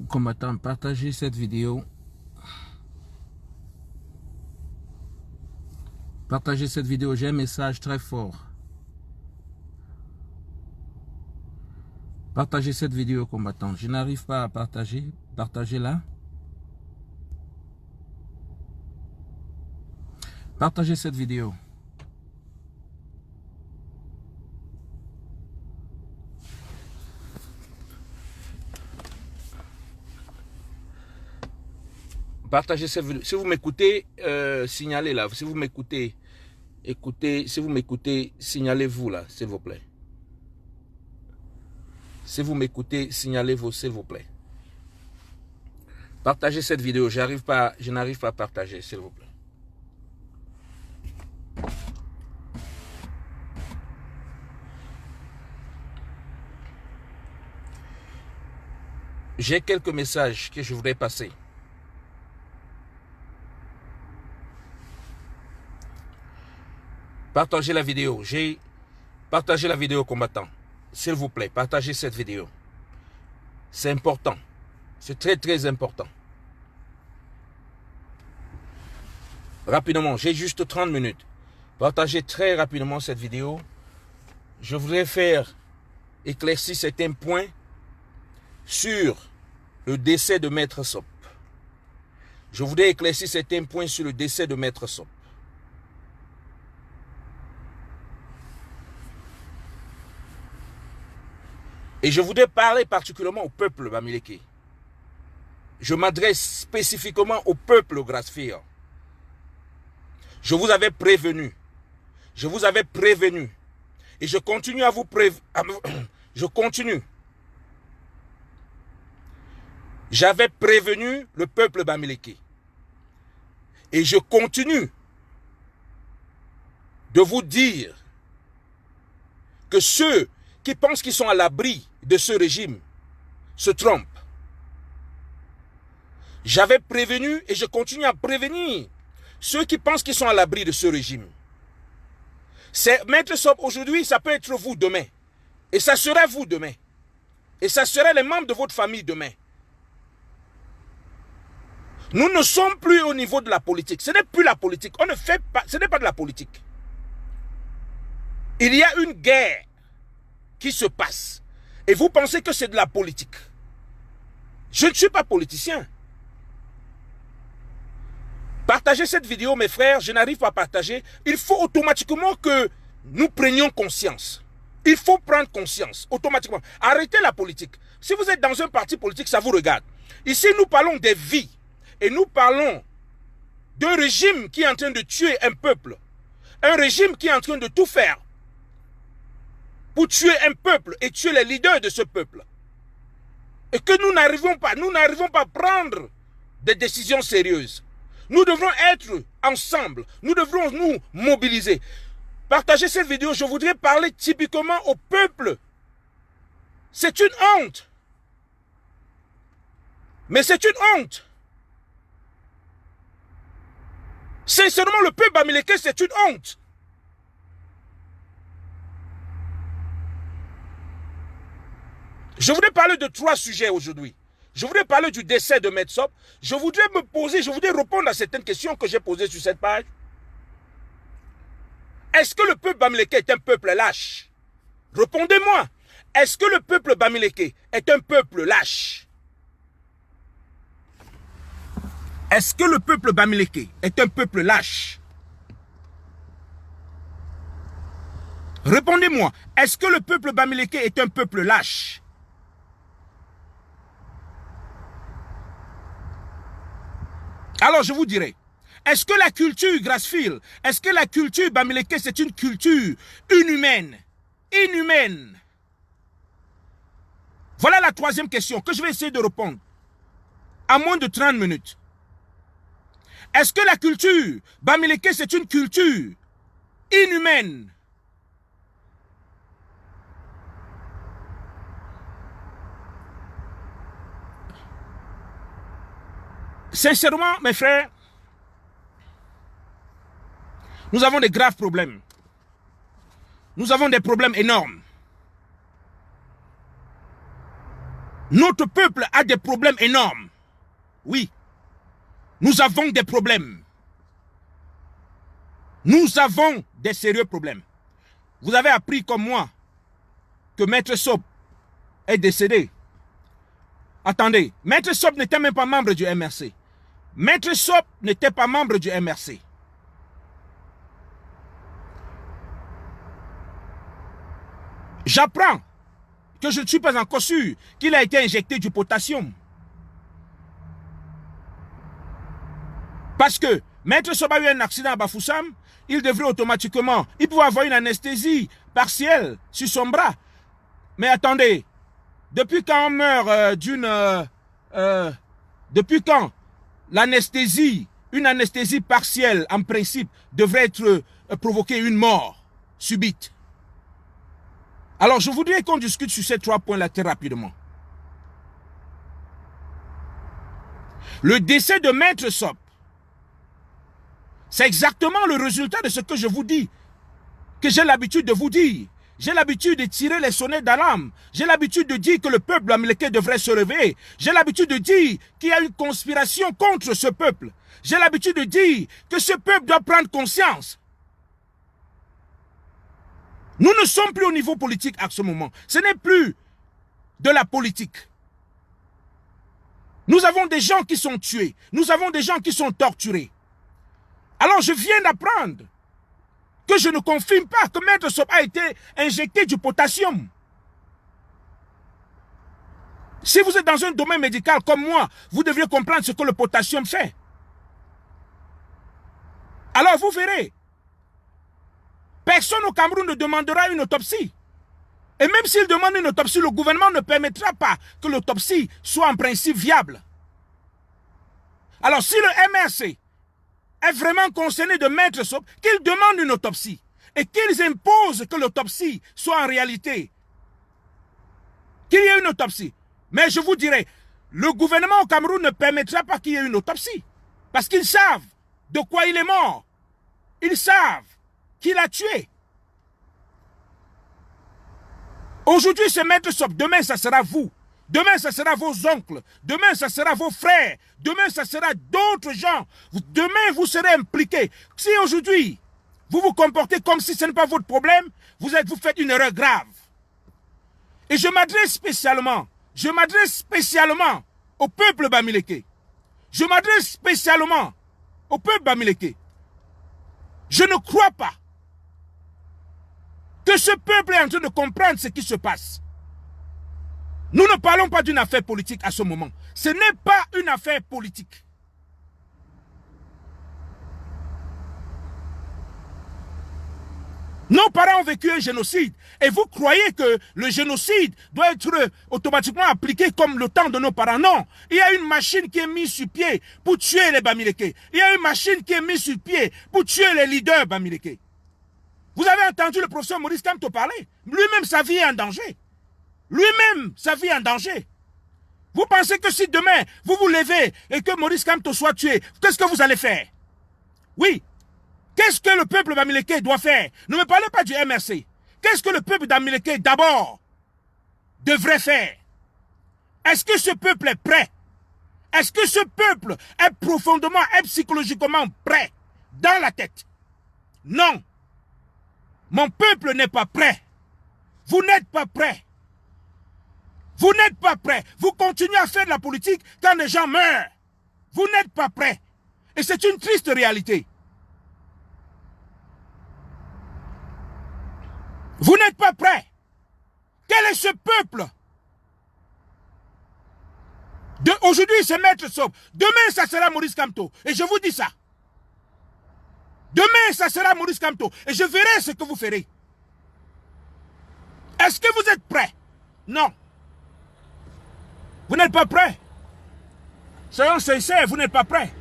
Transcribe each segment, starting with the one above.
Combattants, partagez cette vidéo. Partagez cette vidéo, j'ai un message très fort. Partagez cette vidéo, combattants. Je n'arrive pas à partager. Partagez-la. Partagez cette vidéo. Partagez cette vidéo. Si vous m'écoutez, signalez là. Si vous m'écoutez, écoutez. Si vous m'écoutez, signalez-vous là, s'il vous plaît. Si vous m'écoutez, signalez-vous, s'il vous plaît. Partagez cette vidéo. Je n'arrive pas à partager, s'il vous plaît. J'ai quelques messages que je voudrais passer. Partagez la vidéo. Partagez la vidéo, combattant. S'il vous plaît, partagez cette vidéo. C'est important. C'est très, très important. Rapidement, j'ai juste 30 minutes. Partagez très rapidement cette vidéo. Je voudrais faire éclaircir certains points sur le décès de Maître Sop. Je voudrais éclaircir certains points sur le décès de Maître Sop. Et je voudrais parler particulièrement au peuple bamileke. Je m'adresse spécifiquement au peuple Grassfield. Je vous avais prévenu. Je vous avais prévenu. Et je continue à vous prévenir. Je continue. J'avais prévenu le peuple bamileke. Et je continue de vous dire que ceux qui pensent qu'ils sont à l'abri de ce régime se trompent. J'avais prévenu et je continue à prévenir ceux qui pensent qu'ils sont à l'abri de ce régime. C'est Maître Sop aujourd'hui, ça peut être vous demain. Et ça serait vous demain. Et ça serait les membres de votre famille demain. Nous ne sommes plus au niveau de la politique. Ce n'est plus la politique. On ne fait pas, ce n'est pas de la politique. Il y a une guerre qui se passe. Et vous pensez que c'est de la politique. Je ne suis pas politicien. Partagez cette vidéo, mes frères. Je n'arrive pas à partager. Il faut automatiquement que nous prenions conscience. Il faut prendre conscience, automatiquement. Arrêtez la politique. Si vous êtes dans un parti politique, ça vous regarde. Ici, nous parlons des vies. Et nous parlons d'un régime qui est en train de tuer un peuple. Un régime qui est en train de tout faire pour tuer un peuple et tuer les leaders de ce peuple. Et que nous n'arrivons pas à prendre des décisions sérieuses. Nous devrons être ensemble. Nous devrons nous mobiliser. Partagez cette vidéo. Je voudrais parler typiquement au peuple. C'est une honte. Mais c'est une honte. Sincèrement, le peuple bamileke, c'est une honte. Je voudrais parler de 3 sujets aujourd'hui. Je voudrais parler du décès de Maître Sop. Je voudrais répondre à certaines questions que j'ai posées sur cette page. Est-ce que le peuple bamileke est un peuple lâche? Répondez-moi. Est-ce que le peuple bamileke est un peuple lâche? Est-ce que le peuple bamileke est un peuple lâche? Répondez-moi. Est-ce que le peuple bamileke est un peuple lâche? Alors je vous dirai, est-ce que la culture Grassfield, est-ce que la culture bamileke c'est une culture inhumaine? Inhumaine. Voilà la 3e question que je vais essayer de répondre à moins de 30 minutes. Est-ce que la culture bamileke c'est une culture inhumaine? Sincèrement, mes frères, nous avons des graves problèmes. Nous avons des problèmes énormes. Notre peuple a des problèmes énormes. Oui, nous avons des problèmes. Nous avons des sérieux problèmes. Vous avez appris comme moi que Maître Sob est décédé. Attendez, Maître Sob n'était même pas membre du MRC. Maître Sob n'était pas membre du MRC. J'apprends que je ne suis pas encore sûr qu'il a été injecté du potassium. Parce que Maître Sob a eu un accident à Bafoussam, il devrait automatiquement, il pouvait avoir une anesthésie partielle sur son bras. Mais attendez, depuis quand on meurt depuis quand l'anesthésie, une anesthésie partielle en principe devrait provoquer une mort subite? Alors je voudrais qu'on discute sur ces 3 points-là très rapidement. Le décès de Maître Sob, c'est exactement le résultat de ce que je vous dis, que j'ai l'habitude de vous dire. J'ai l'habitude de tirer les sonnettes d'alarme. J'ai l'habitude de dire que le peuple américain devrait se lever. J'ai l'habitude de dire qu'il y a une conspiration contre ce peuple. J'ai l'habitude de dire que ce peuple doit prendre conscience. Nous ne sommes plus au niveau politique à ce moment. Ce n'est plus de la politique. Nous avons des gens qui sont tués. Nous avons des gens qui sont torturés. Alors je viens d'apprendre que je ne confirme pas que Maître Sob a été injecté du potassium. Si vous êtes dans un domaine médical comme moi, vous devriez comprendre ce que le potassium fait. Alors vous verrez, personne au Cameroun ne demandera une autopsie. Et même s'il demande une autopsie, le gouvernement ne permettra pas que l'autopsie soit en principe viable. Alors si le MRC est vraiment concerné de Maître Sob, qu'ils demandent une autopsie et qu'ils imposent que l'autopsie soit en réalité, qu'il y ait une autopsie. Mais je vous dirai, le gouvernement au Cameroun ne permettra pas qu'il y ait une autopsie parce qu'ils savent de quoi il est mort. Ils savent qui l'a tué. Aujourd'hui, c'est Maître Sob. Demain, ça sera vous. Demain, ça sera vos oncles. Demain, ça sera vos frères. Demain, ça sera d'autres gens. Demain, vous serez impliqués. Si aujourd'hui, vous vous comportez comme si ce n'est pas votre problème, vous faites une erreur grave. Et je m'adresse spécialement au peuple bamileke. Je m'adresse spécialement au peuple bamileke. Je ne crois pas que ce peuple est en train de comprendre ce qui se passe. Nous ne parlons pas d'une affaire politique à ce moment. Ce n'est pas une affaire politique. Nos parents ont vécu un génocide. Et vous croyez que le génocide doit être automatiquement appliqué comme le temps de nos parents? Non. Il y a une machine qui est mise sur pied pour tuer les Bamileke. Il y a une machine qui est mise sur pied pour tuer les leaders Bamileke. Vous avez entendu le professeur Maurice Kamto parler? Lui-même, sa vie est en danger. Lui-même, sa vie est en danger. Vous pensez que si demain, vous vous levez et que Maurice Kamto soit tué, qu'est-ce que vous allez faire? Oui. Qu'est-ce que le peuple bamileke doit faire? Ne me parlez pas du MRC. Qu'est-ce que le peuple bamileke, d'abord, devrait faire? Est-ce que ce peuple est prêt? Est-ce que ce peuple est profondément et psychologiquement prêt dans la tête? Non. Mon peuple n'est pas prêt. Vous n'êtes pas prêt. Vous n'êtes pas prêt. Vous continuez à faire de la politique quand les gens meurent. Vous n'êtes pas prêt. Et c'est une triste réalité. Vous n'êtes pas prêt. Quel est ce peuple? Aujourd'hui, c'est Maître Sob. Demain, ça sera Maurice Kamto. Et je vous dis ça. Demain, ça sera Maurice Kamto. Et je verrai ce que vous ferez. Est-ce que vous êtes prêts? Non. Vous n'êtes pas prêts. Soyons sincères, vous n'êtes pas prêts.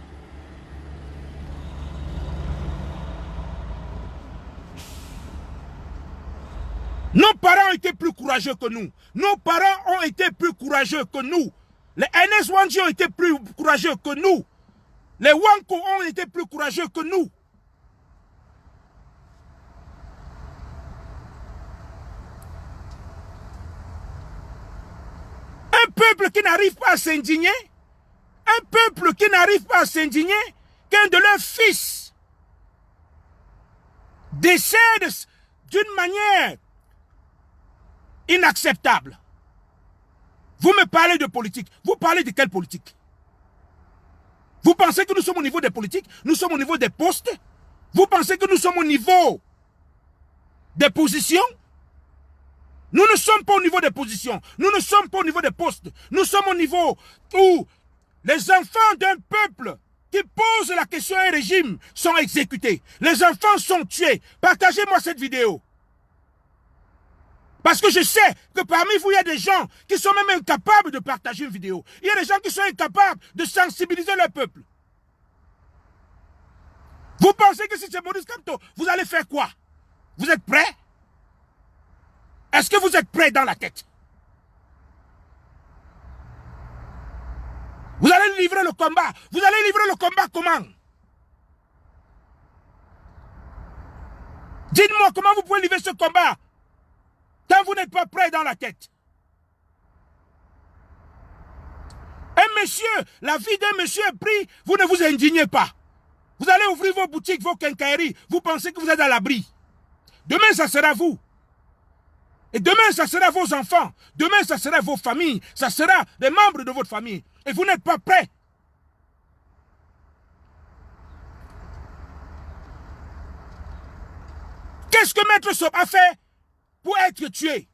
Nos parents ont été plus courageux que nous. Nos parents ont été plus courageux que nous. Les NS Wanji ont été plus courageux que nous. Les Wanko ont été plus courageux que nous. Un peuple peuple qui n'arrive pas à s'indigner, un peuple qui n'arrive pas à s'indigner qu'un de leurs fils décède d'une manière inacceptable. Vous me parlez de politique. Vous parlez de quelle politique? Vous pensez que nous sommes au niveau des politiques? Nous sommes au niveau des postes? Vous pensez que nous sommes au niveau des positions? Nous ne sommes pas au niveau des positions. Nous ne sommes pas au niveau des postes. Nous sommes au niveau où les enfants d'un peuple qui pose la question à un régime sont exécutés. Les enfants sont tués. Partagez-moi cette vidéo. Parce que je sais que parmi vous, il y a des gens qui sont même incapables de partager une vidéo. Il y a des gens qui sont incapables de sensibiliser leur peuple. Vous pensez que si c'est Maurice Kamto, vous allez faire quoi? Vous êtes prêts? Est-ce que vous êtes prêts dans la tête? Vous allez livrer le combat. Vous allez livrer le combat comment? Dites-moi comment vous pouvez livrer ce combat quand vous n'êtes pas prêt dans la tête. Un monsieur, la vie d'un monsieur est pris, vous ne vous indignez pas. Vous allez ouvrir vos boutiques, vos quincailleries, vous pensez que vous êtes à l'abri. Demain, ça sera vous. Et demain, ça sera vos enfants. Demain, ça sera vos familles. Ça sera des membres de votre famille. Et vous n'êtes pas prêts. Qu'est-ce que Maître Sob a fait pour être tué?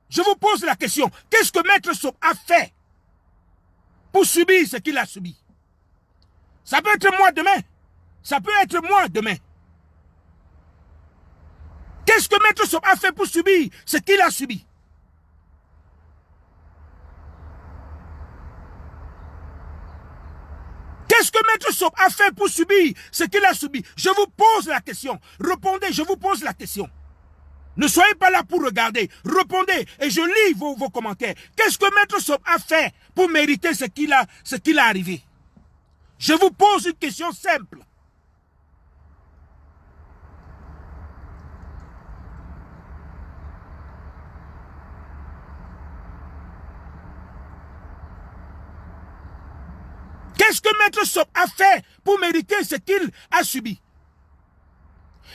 Je vous pose la question. Qu'est-ce que Maître Sob a fait pour subir ce qu'il a subi? Ça peut être moi demain. Ça peut être moi demain. Qu'est-ce que Maître Sob a fait pour subir ce qu'il a subi? Qu'est-ce que Maître Sob a fait pour subir ce qu'il a subi? Je vous pose la question. Répondez, je vous pose la question. Ne soyez pas là pour regarder. Répondez et je lis vos commentaires. Qu'est-ce que Maître Sob a fait pour mériter ce qu'il a arrivé? Je vous pose une question simple. Qu'est-ce que Maître Sob a fait pour mériter ce qu'il a subi?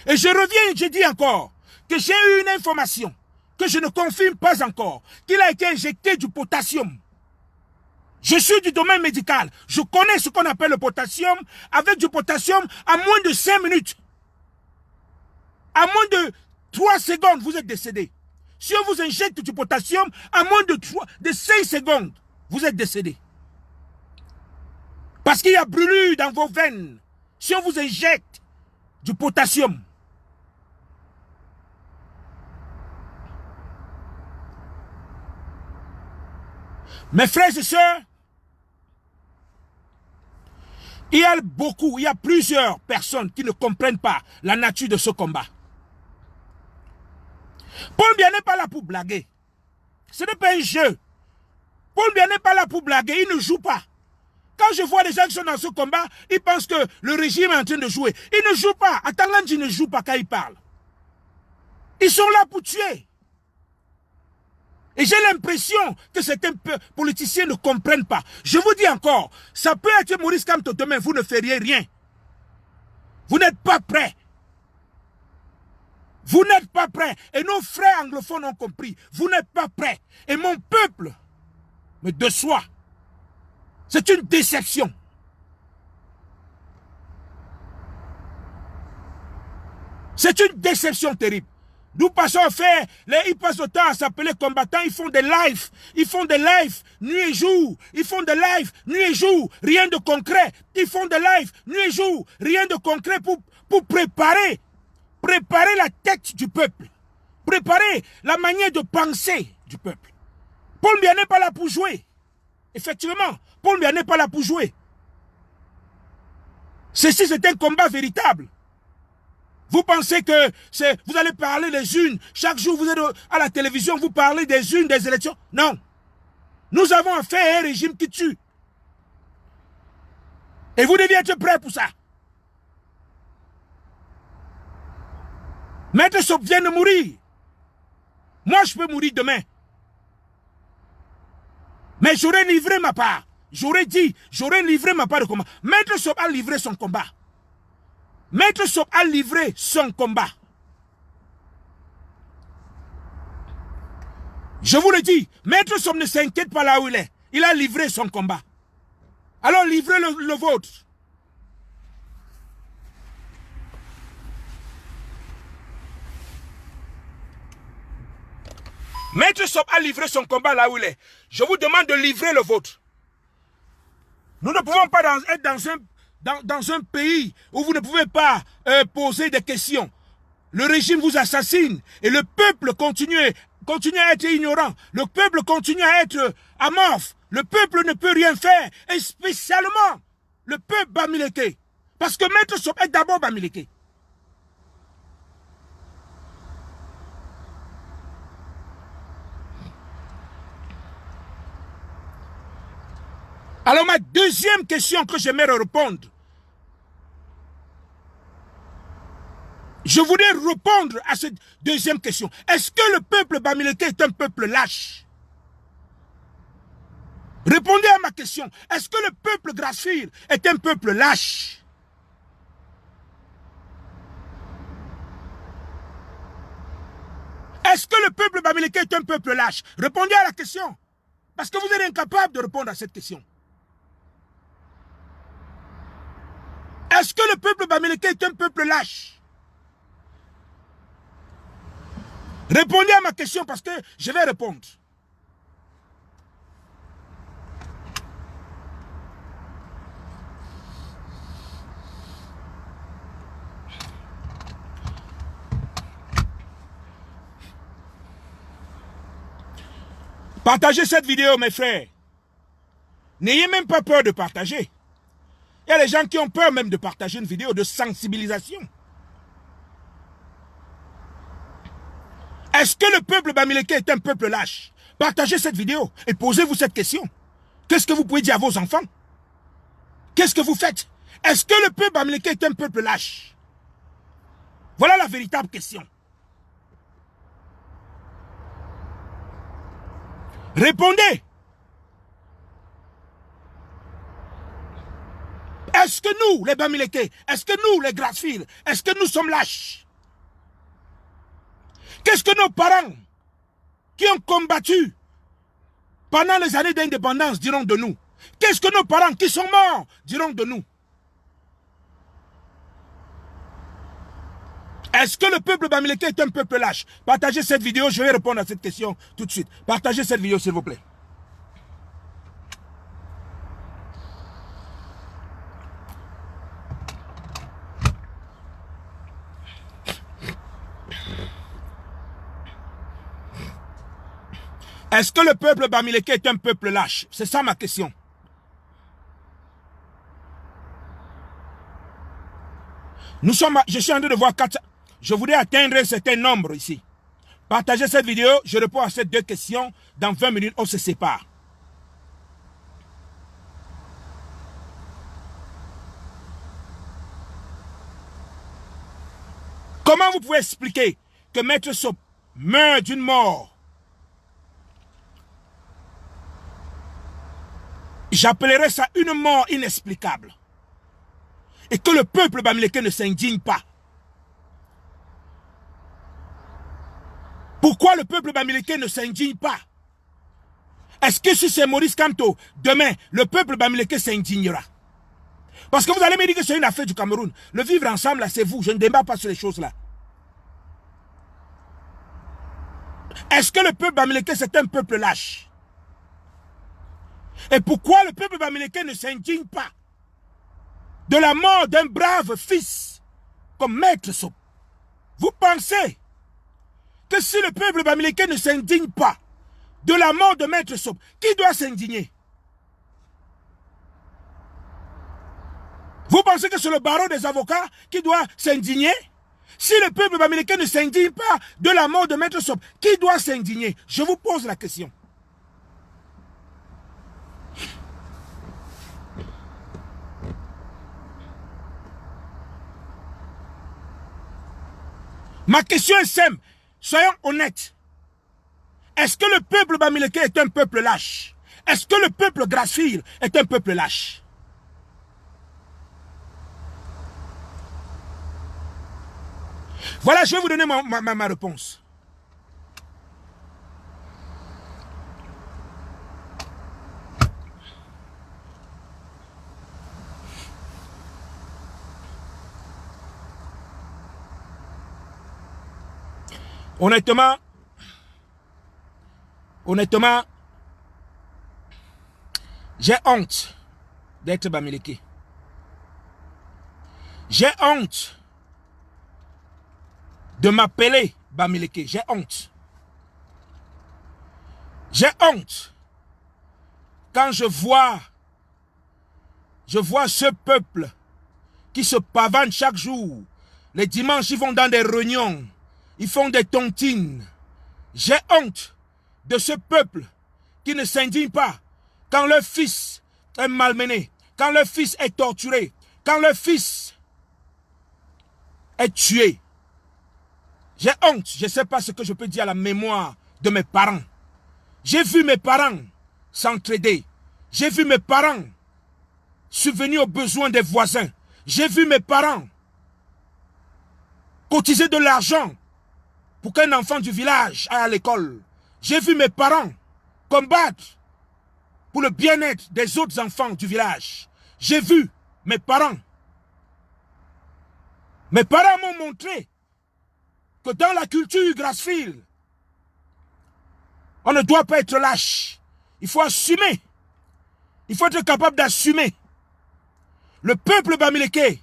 Et je reviens, je dis encore, que j'ai eu une information, que je ne confirme pas encore, qu'il a été injecté du potassium. Je suis du domaine médical. Je connais ce qu'on appelle le potassium. Avec du potassium, à moins de 5 minutes, à moins de 3 secondes, vous êtes décédé. Si on vous injecte du potassium, à moins de 5 secondes, vous êtes décédé. Parce qu'il y a brûlure dans vos veines. Si on vous injecte du potassium. Mes frères et sœurs, il y a plusieurs personnes qui ne comprennent pas la nature de ce combat. Paul Biya n'est pas là pour blaguer. Ce n'est pas un jeu. Paul Biya n'est pas là pour blaguer, il ne joue pas. Quand je vois les gens qui sont dans ce combat, ils pensent que le régime est en train de jouer. Ils ne jouent pas. Atanganji ne joue pas quand ils parlent. Ils sont là pour tuer. Et j'ai l'impression que certains politiciens ne comprennent pas. Je vous dis encore, ça peut être Maurice Kamto demain, vous ne feriez rien. Vous n'êtes pas prêts. Vous n'êtes pas prêts. Et nos frères anglophones ont compris. Vous n'êtes pas prêts. Et mon peuple me déçoit. C'est une déception. C'est une déception terrible. Nous passons à faire, ils passent le temps à s'appeler combattants, ils font des lives, nuit et jour, ils font des lives, nuit et jour, rien de concret, ils font des lives, nuit et jour, rien de concret pour préparer la tête du peuple, préparer la manière de penser du peuple. Paul Biya n'est pas là pour jouer. Effectivement, Paul Biya n'est pas là pour jouer. Ceci, c'est un combat véritable. Vous pensez que vous allez parler les unes, chaque jour vous êtes à la télévision, vous parlez des unes, des élections. Non. Nous avons affaire à un régime qui tue. Et vous devez être prêts pour ça. Maître Sob vient de mourir. Moi, je peux mourir demain. Mais Mais j'aurais livré ma part. J'aurais dit, j'aurais livré ma part de combat. Maître Sob a livré son combat. Maître Sob a livré son combat. Je vous le dis, Maître Sob ne s'inquiète pas là où il est. Il a livré son combat. Alors livrez le vôtre. Maître Sob a livré son combat là où il est. Je vous demande de livrer le vôtre. Nous ne pouvons pas être dans un pays où vous ne pouvez pas poser des questions. Le régime vous assassine et le peuple continue à être ignorant. Le peuple continue à être amorphe. Le peuple ne peut rien faire. Et spécialement, le peuple Bamileke. Parce que Maître Sob est d'abord Bamileke. Alors ma deuxième question que j'aimerais répondre. Je voudrais répondre à cette deuxième question. Est-ce que le peuple Bamileke est un peuple lâche? Répondez à ma question. Est-ce que le peuple Grassfield est un peuple lâche? Est-ce que le peuple Bamileke est un peuple lâche? Répondez à la question. Parce que vous êtes incapable de répondre à cette question. Est-ce que le peuple Bamileke est un peuple lâche? Répondez à ma question parce que je vais répondre. Partagez cette vidéo, mes frères. N'ayez même pas peur de partager. Il y a des gens qui ont peur même de partager une vidéo de sensibilisation. Est-ce que le peuple Bamileke est un peuple lâche? Partagez cette vidéo et posez-vous cette question. Qu'est-ce que vous pouvez dire à vos enfants? Qu'est-ce que vous faites? Est-ce que le peuple Bamileke est un peuple lâche? Voilà la véritable question. Répondez. Est-ce que nous, les Bamileke, est-ce que nous, les Grassfield, est-ce que nous sommes lâches? Qu'est-ce que nos parents qui ont combattu pendant les années d'indépendance diront de nous? Qu'est-ce que nos parents qui sont morts diront de nous? Est-ce que le peuple Bamileke est un peuple lâche? Partagez cette vidéo, je vais répondre à cette question tout de suite. Partagez cette vidéo s'il vous plaît. Est-ce que le peuple Bamileke est un peuple lâche? C'est ça ma question. Je suis en train de voir 4. Je voudrais atteindre un certain nombre ici. Partagez cette vidéo, je réponds à ces deux questions. Dans 20 minutes, on se sépare. Comment vous pouvez expliquer que Maître Sob meurt d'une mort? J'appellerais ça une mort inexplicable. Et que le peuple Bamileke ne s'indigne pas. Pourquoi le peuple Bamileke ne s'indigne pas? Est-ce que si c'est Maurice Kamto, demain, le peuple Bamileke s'indignera? Parce que vous allez me dire que c'est une affaire du Cameroun. Le vivre ensemble, c'est vous. Je ne débat pas sur les choses-là. Est-ce que le peuple Bamileke, c'est un peuple lâche? Et pourquoi le peuple Bamileke ne s'indigne pas de la mort d'un brave fils comme Maître Sob? Vous pensez que si le peuple Bamileke ne s'indigne pas de la mort de Maître Sob, qui doit s'indigner? Vous pensez que c'est le barreau des avocats qui doit s'indigner? Si le peuple Bamileke ne s'indigne pas de la mort de Maître Sob, qui doit s'indigner? Je vous pose la question. Ma question est simple. Soyons honnêtes. Est-ce que le peuple Bamileke est un peuple lâche? Est-ce que le peuple Grassfield est un peuple lâche? Voilà, je vais vous donner ma réponse. Honnêtement, j'ai honte d'être Bamileke. J'ai honte de m'appeler Bamileke. J'ai honte. J'ai honte quand je vois ce peuple qui se pavane chaque jour. Les dimanches, ils vont dans des réunions. Ils font des tontines. J'ai honte de ce peuple qui ne s'indigne pas quand leur fils est malmené, quand leur fils est torturé, quand leur fils est tué. J'ai honte, je ne sais pas ce que je peux dire à la mémoire de mes parents. J'ai vu mes parents s'entraider. J'ai vu mes parents subvenir aux besoins des voisins. J'ai vu mes parents cotiser de l'argent pour qu'un enfant du village aille à l'école. J'ai vu mes parents combattre pour le bien-être des autres enfants du village. J'ai vu mes parents. Mes parents m'ont montré que dans la culture Grassfield, on ne doit pas être lâche. Il faut assumer. Il faut être capable d'assumer. Le peuple Bamileke,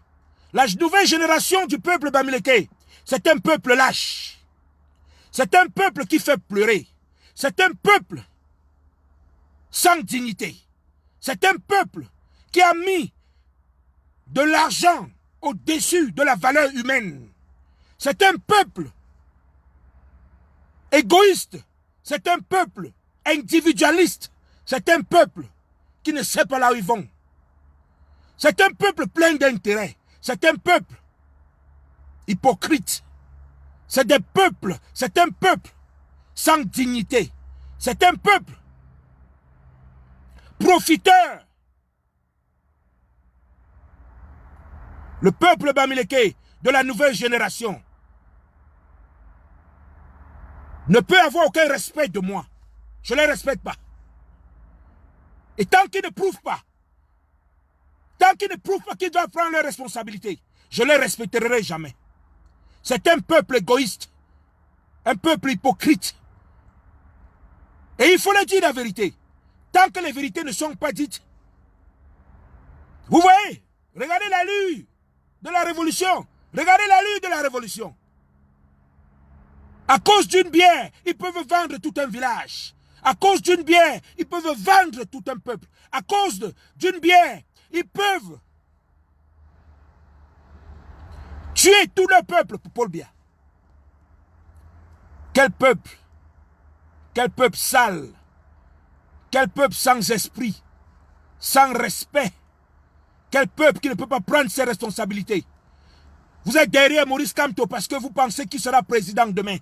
la nouvelle génération du peuple Bamileke, c'est un peuple lâche. C'est un peuple qui fait pleurer. C'est un peuple sans dignité. C'est un peuple qui a mis de l'argent au-dessus de la valeur humaine. C'est un peuple égoïste. C'est un peuple individualiste. C'est un peuple qui ne sait pas là où ils vont. C'est un peuple plein d'intérêts. C'est un peuple hypocrite. C'est un peuple sans dignité. C'est un peuple profiteur. Le peuple Bamileke de la nouvelle génération ne peut avoir aucun respect de moi. Je ne les respecte pas. Et tant qu'ils ne prouvent pas qu'ils doivent prendre leurs responsabilités, je ne les respecterai jamais. C'est un peuple égoïste, un peuple hypocrite. Et il faut le dire la vérité. Tant que les vérités ne sont pas dites, vous voyez, regardez la lutte de la révolution. Regardez la lutte de la révolution. À cause d'une bière, ils peuvent vendre tout un village. À cause d'une bière, ils peuvent vendre tout un peuple. À cause d'une bière, ils peuvent tuer tout le peuple pour Paul Biya. Quel peuple sale, quel peuple sans esprit, sans respect, quel peuple qui ne peut pas prendre ses responsabilités. Vous êtes derrière Maurice Kamto parce que vous pensez qu'il sera président demain.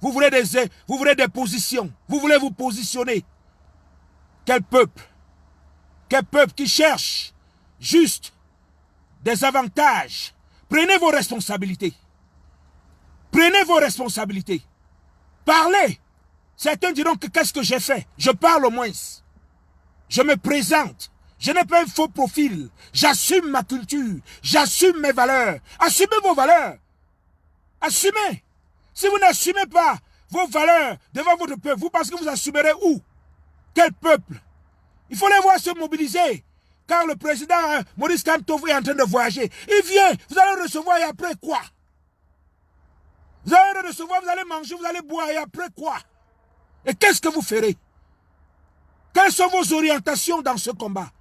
Vous voulez des positions, vous voulez vous positionner. Quel peuple qui cherche juste des avantages. Prenez vos responsabilités. Prenez vos responsabilités. Parlez. Certains diront que qu'est-ce que j'ai fait? Je parle au moins. Je me présente. Je n'ai pas un faux profil. J'assume ma culture. J'assume mes valeurs. Assumez vos valeurs. Assumez. Si vous n'assumez pas vos valeurs devant votre peuple, vous pensez que vous assumerez où? Quel peuple? Il faut les voir se mobiliser. Quand le président Maurice Kamto est en train de voyager, il vient, vous allez recevoir et après quoi? Vous allez recevoir, vous allez manger, vous allez boire et après quoi? Et qu'est-ce que vous ferez? Quelles sont vos orientations dans ce combat?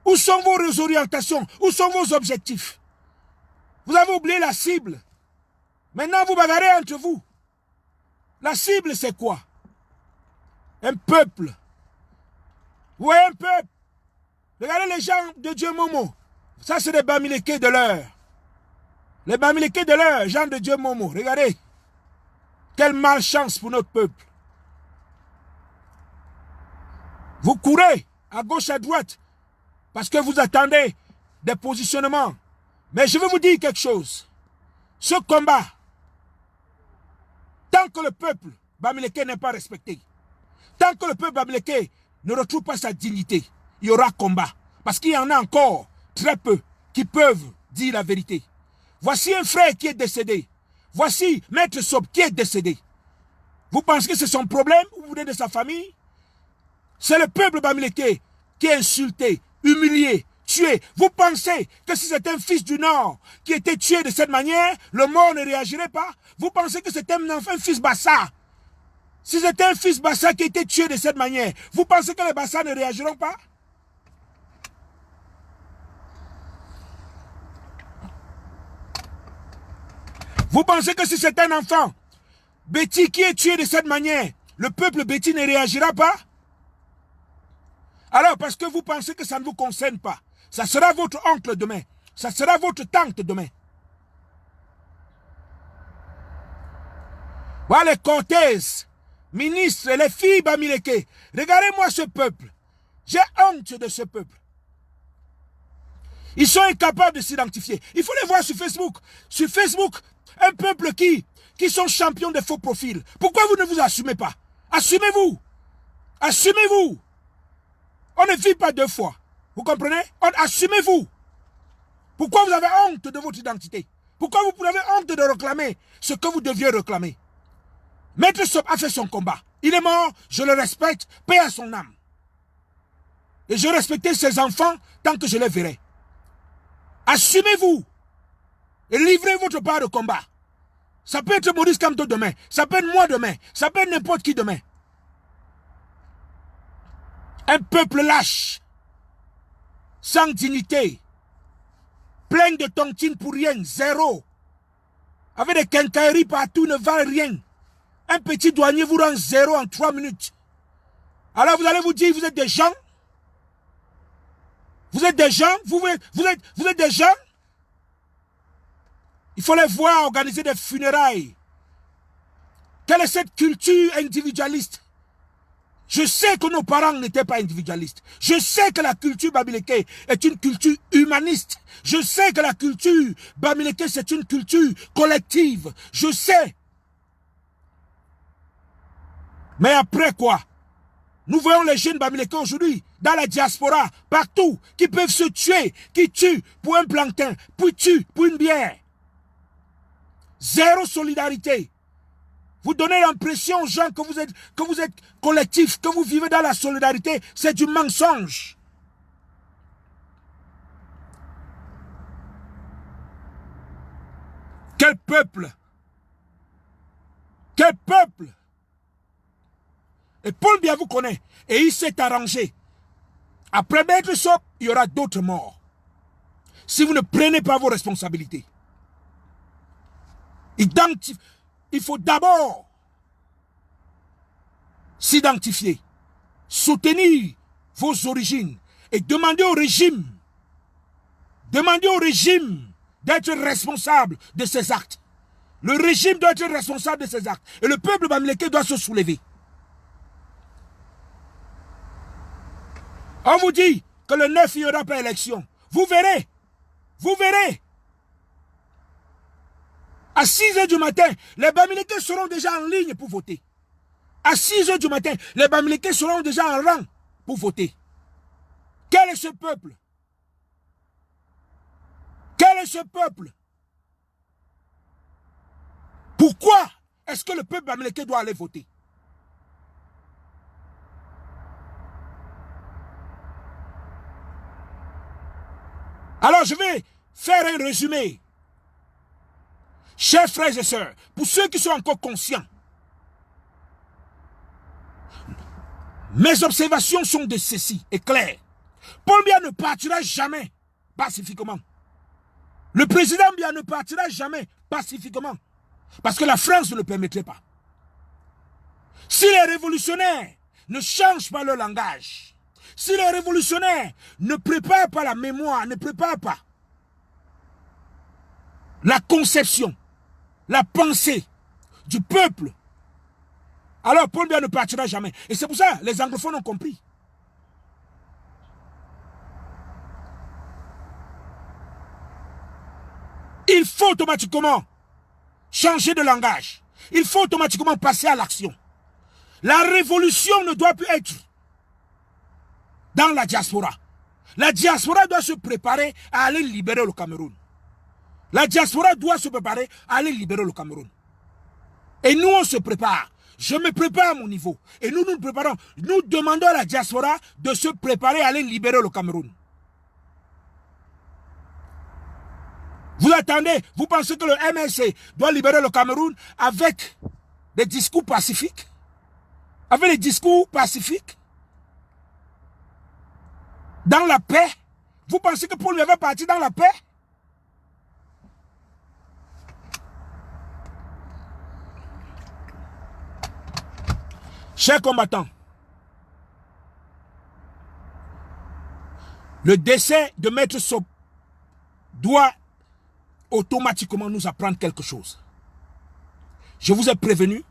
Où sont vos orientations? Où sont vos objectifs? Vous avez oublié la cible. Maintenant, vous bagarrez entre vous. La cible, c'est quoi? Un peuple. Vous voyez un peuple? Regardez les gens de Dieu Momo. Ça, c'est les Bamileke de l'heure. Les Bamileke de l'heure, gens de Dieu Momo. Regardez. Quelle malchance pour notre peuple. Vous courez à gauche, à droite, parce que vous attendez des positionnements. Mais je vais vous dire quelque chose. Ce combat, tant que le peuple bamileke n'est pas respecté, tant que le peuple bamileke ne retrouve pas sa dignité, il y aura combat. Parce qu'il y en a encore très peu qui peuvent dire la vérité. Voici un frère qui est décédé. Voici Maître Sob qui est décédé. Vous pensez que c'est son problème ou vous venez de sa famille? C'est le peuple bamileke qui est insulté, humilié, tué. Vous pensez que si c'était un fils du Nord qui était tué de cette manière, le mort ne réagirait pas? Vous pensez que c'était un fils Bassa? Si c'était un fils Bassa qui était tué de cette manière, vous pensez que les Bassa ne réagiront pas? Vous pensez que si c'est un enfant, Betty qui est tué de cette manière, le peuple Betty ne réagira pas? Alors, parce que vous pensez que ça ne vous concerne pas, ça sera votre oncle demain, ça sera votre tante demain. Voilà les Cortez, ministres, les filles bamileke. Regardez-moi ce peuple. J'ai honte de ce peuple. Ils sont incapables de s'identifier. Il faut les voir sur Facebook. Sur Facebook, un peuple qui sont champions des faux profils. Pourquoi vous ne vous assumez pas? Assumez-vous. Assumez-vous. On ne vit pas deux fois. Vous comprenez? Assumez-vous. Pourquoi vous avez honte de votre identité? Pourquoi vous avez honte de réclamer ce que vous deviez réclamer? Maître Sob a fait son combat. Il est mort, je le respecte, paix à son âme. Et je respecterai ses enfants tant que je les verrai. Assumez-vous. Et livrez votre part de combat. Ça peut être Maurice Kamto demain. Ça peut être moi demain. Ça peut être n'importe qui demain. Un peuple lâche, sans dignité, plein de tontines pour rien, zéro. Avec des quincailleries partout, ne valent rien. Un petit douanier vous rend zéro en 3 minutes. Alors vous allez vous dire, vous êtes des gens? Vous êtes des gens? Vous êtes des gens? Il faut les voir organiser des funérailles. Quelle est cette culture individualiste? Je sais que nos parents n'étaient pas individualistes. Je sais que la culture bamileke est une culture humaniste. Je sais que la culture bamileke c'est une culture collective. Je sais. Mais après quoi? Nous voyons les jeunes bamileke aujourd'hui, dans la diaspora, partout, qui peuvent se tuer, qui tuent pour un plantain, puis tuent pour une bière. Zéro solidarité. Vous donnez l'impression aux gens que vous êtes collectif, que vous vivez dans la solidarité. C'est du mensonge. Quel peuple! Quel peuple! Et Paul Biya vous connaît. Et il s'est arrangé. Après Maître Sob, il y aura d'autres morts. Si vous ne prenez pas vos responsabilités. Il faut d'abord s'identifier, soutenir vos origines et demander au régime d'être responsable de ses actes. Le régime doit être responsable de ses actes. Et le peuple bamileke doit se soulever. On vous dit que le 9, il n'y aura pas élection. Vous verrez. Vous verrez. À 6 h du matin, les bamileke seront déjà en ligne pour voter. À 6 h du matin, les bamileke seront déjà en rang pour voter. Quel est ce peuple? Quel est ce peuple? Pourquoi est-ce que le peuple bamileke doit aller voter? Alors je vais faire un résumé. Chers frères et sœurs, pour ceux qui sont encore conscients, mes observations sont de ceci, et claires. Paul Biya ne partira jamais pacifiquement. Le président Biya ne partira jamais pacifiquement. Parce que la France ne le permettrait pas. Si les révolutionnaires ne changent pas leur langage, si les révolutionnaires ne préparent pas la mémoire, ne préparent pas la conception, la pensée du peuple, alors Paul Biya ne partira jamais. Et c'est pour ça que les anglophones ont compris. Il faut automatiquement changer de langage. Il faut automatiquement passer à l'action. La révolution ne doit plus être dans la diaspora. La diaspora doit se préparer à aller libérer le Cameroun. La diaspora doit se préparer à aller libérer le Cameroun. Et nous, on se prépare. Je me prépare à mon niveau. Et nous nous préparons. Nous demandons à la diaspora de se préparer à aller libérer le Cameroun. Vous attendez, vous pensez que le MLC doit libérer le Cameroun avec des discours pacifiques? Avec des discours pacifiques? Dans la paix? Vous pensez que Paul va partir dans la paix? Chers combattants, le décès de Maître Sob doit automatiquement nous apprendre quelque chose. Je vous ai prévenu,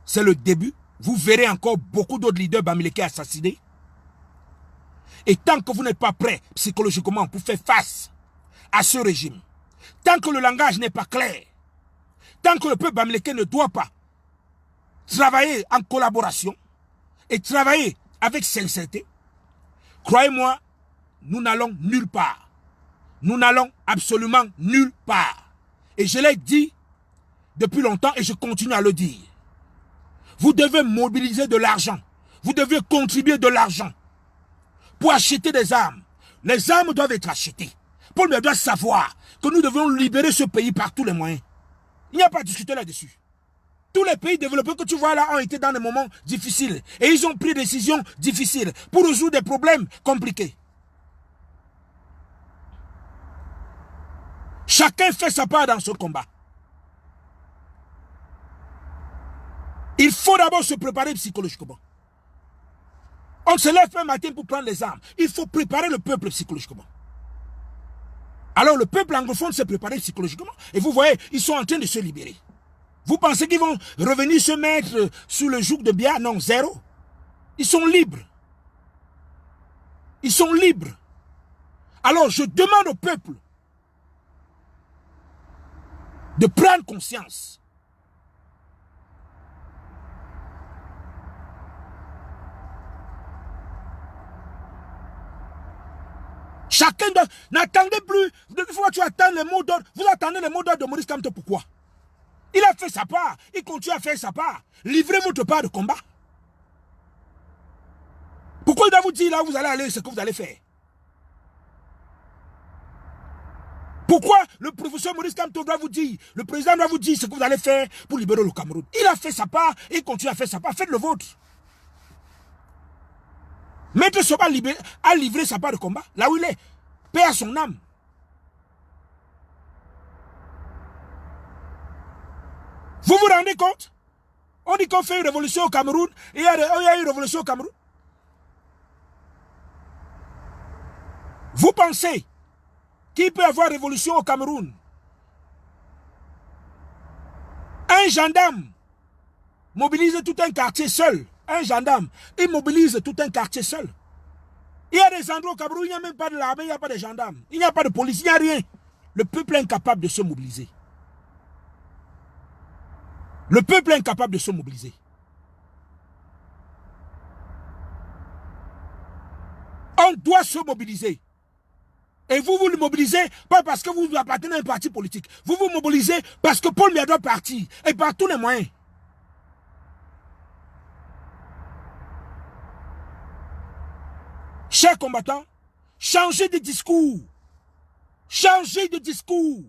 c'est le début. Vous verrez encore beaucoup d'autres leaders bamileke assassinés. Et tant que vous n'êtes pas prêts psychologiquement pour faire face à ce régime, tant que le langage n'est pas clair, tant que le peuple bamileke ne doit pas travailler en collaboration et travailler avec sincérité, croyez-moi, nous n'allons nulle part. Nous n'allons absolument nulle part. Et je l'ai dit depuis longtemps et je continue à le dire. Vous devez mobiliser de l'argent. Vous devez contribuer de l'argent pour acheter des armes. Les armes doivent être achetées. Paul doit savoir que nous devons libérer ce pays par tous les moyens. Il n'y a pas à discuter là-dessus. Tous les pays développés que tu vois là ont été dans des moments difficiles. Et ils ont pris des décisions difficiles pour résoudre des problèmes compliqués. Chacun fait sa part dans ce combat. Il faut d'abord se préparer psychologiquement. On se lève un matin pour prendre les armes. Il faut préparer le peuple psychologiquement. Alors le peuple anglophone s'est préparé psychologiquement. Et vous voyez, ils sont en train de se libérer. Vous pensez qu'ils vont revenir se mettre sous le joug de Biya? Non, zéro. Ils sont libres. Ils sont libres. Alors je demande au peuple de prendre conscience. Chacun doit... N'attendez plus. Une fois que tu attends les mots d'ordre, vous attendez les mots d'ordre de Maurice Kamto. Pourquoi? Il a fait sa part. Il continue à faire sa part. Livrez votre part de combat. Pourquoi il doit vous dire là où vous allez aller, ce que vous allez faire? Pourquoi le professeur Maurice Kamto doit vous dire, le président doit vous dire ce que vous allez faire pour libérer le Cameroun? Il a fait sa part, il continue à faire sa part. Faites le vôtre. Maître Soba a livré sa part de combat, là où il est. Paix à son âme. Vous vous rendez compte? On dit qu'on fait une révolution au Cameroun, et il y a une révolution au Cameroun. Vous pensez qu'il peut y avoir révolution au Cameroun? Un gendarme mobilise tout un quartier seul. Un gendarme, il mobilise tout un quartier seul. Il y a des endroits au Cameroun, il n'y a même pas de l'armée, il n'y a pas de gendarmes, il n'y a pas de police, il n'y a rien. Le peuple est incapable de se mobiliser. Le peuple est incapable de se mobiliser. On doit se mobiliser. Et vous vous le mobilisez pas parce que vous appartenez à un parti politique. Vous vous mobilisez parce que Paul Biya doit partir. Et par tous les moyens. Chers combattants, changez de discours. Changez de discours.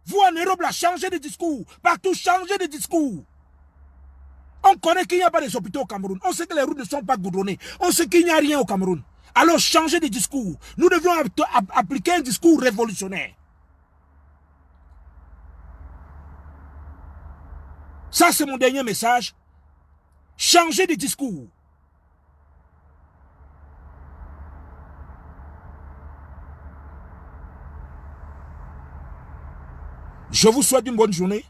Vous en Europe, là, changez de discours. Partout, changez de discours. On connaît qu'il n'y a pas des hôpitaux au Cameroun. On sait que les routes ne sont pas goudronnées. On sait qu'il n'y a rien au Cameroun. Alors changez de discours. Nous devions appliquer un discours révolutionnaire. Ça, c'est mon dernier message. Changez de discours. Je vous souhaite une bonne journée.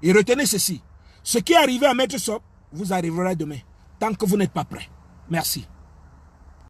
Et retenez ceci. Ce qui est arrivé à Maître Sob vous arrivera demain. Tant que vous n'êtes pas prêts. Merci.